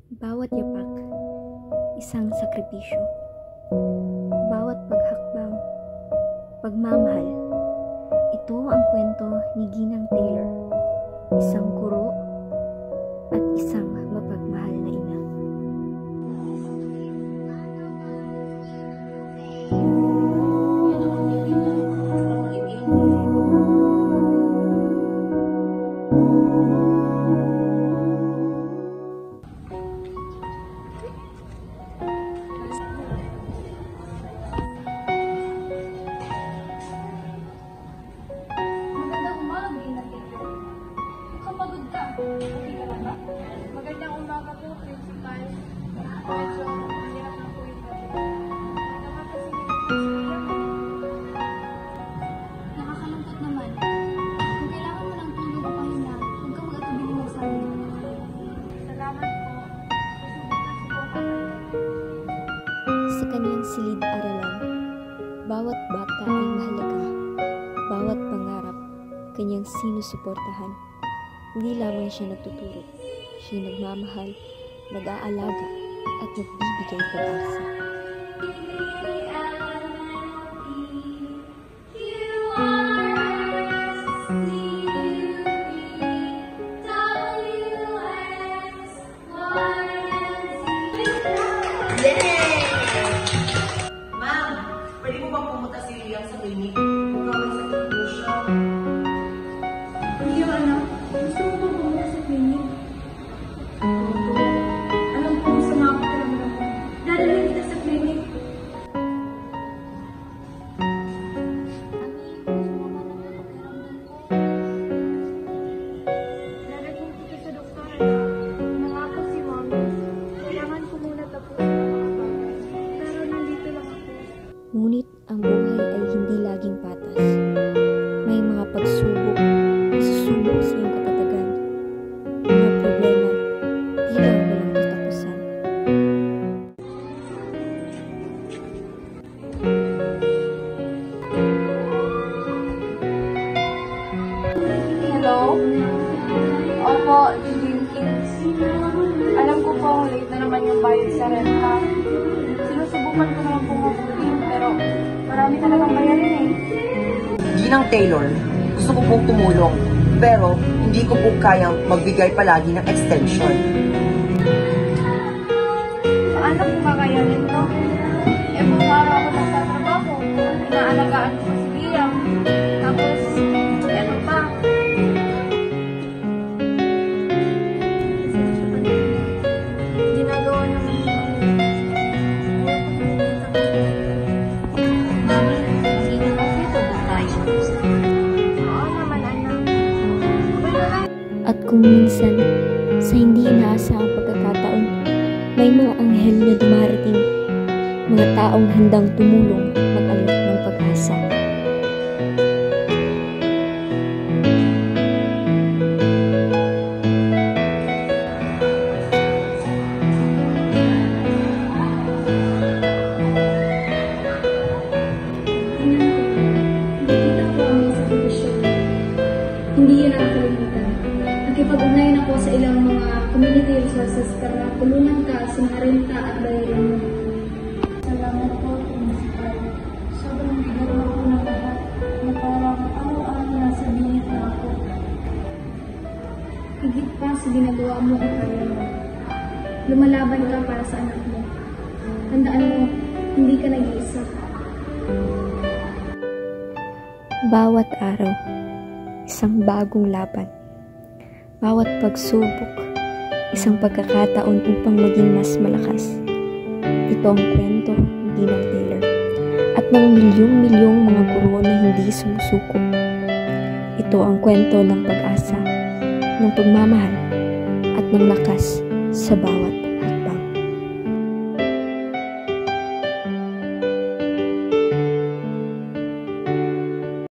Bawat yapak, isang sakripisyo. Bawat paghakbang, pagmamahal. Ito ang kwento ni Ginang Taylor, isang guro at isang mapagmahal na ina. Magandang umaga po, Principal. Medyo mahirap na po yung gabi. Nakakasingin po siya. Nakakalungkot naman. Kung kailangan mo ng tulong o pahinga, huwag kang mag-atubili magsabi. Salamat po. Susubukan ko po. Sa kanyang silid-aralan, bawat bata ay mahalaga. Bawat pangarap, kanyang sinusuportahan. Hindi lamang siya nagtuturo, siya nagmamahal, nag-aalaga, at nagbibigay pag-asa. Ma'am, pwede mo bang pumunta si Liam sa clinic? Mukhang may sakit po siya. Hindi anak. Gusto mo bang pumunta sa clinic? Oo. Alam ko gusto nga ako pakiramdam mo. Dadalhin kita sa clinic. Darating kita sa doktor. Nangako si Mami. Kailangan ko muna tapusin ang mga bagay. Pero nandito lang ako. Ngunit ang buhay ay hindi laging patas. May mga pagsubok, isusubok sa iyong katatagan. Mga problema, tila walang katapusan. Hello? Opo, Jenkins. Alam ko po, late na naman yung bayad sa renta. Sinusubukan ko naman po mabuti, pero marami talagang bayarin eh. Ginang Taylor, gusto ko pong tumulong, pero hindi ko po kayang magbigay palagi ng extension. Paano ko kakayanin to? Eh, kung araw ako nagtatrabaho, inaalagaan ko si Liam. Tapos, ano pa? Ginagawa naman ni Mami, sino mo dito ba tayo? Oo naman, anak. Wala lang. At kung minsan, sa hindi inaasahang pagkakataon, may mga anghel na dumarating, mga taong handang tumulong mag-alok ng pag-asa. Hindi yun ang kalimitan. Nakipag-ugnayan ako sa ilang mga community resources para tulungan ka sa mga renta at bayaran mo. Salamat po, Principal. Sobrang bigat na po ng lahat. Na parang araw-araw nasa bingit na ako. Higit pa sa ginagawa mo ang kaya mo. Lumalaban ka para sa anak mo. Tandaan mo, hindi ka nag-iisa. Bawat araw, isang bagong laban. Bawat pagsubok, isang pagkakataon upang maging mas malakas. Ito ang kwento ni Ginang Taylor at ng milyong-milyong mga guro na hindi sumusuko. Ito ang kwento ng pag-asa, ng pagmamahal at ng lakas sa bawat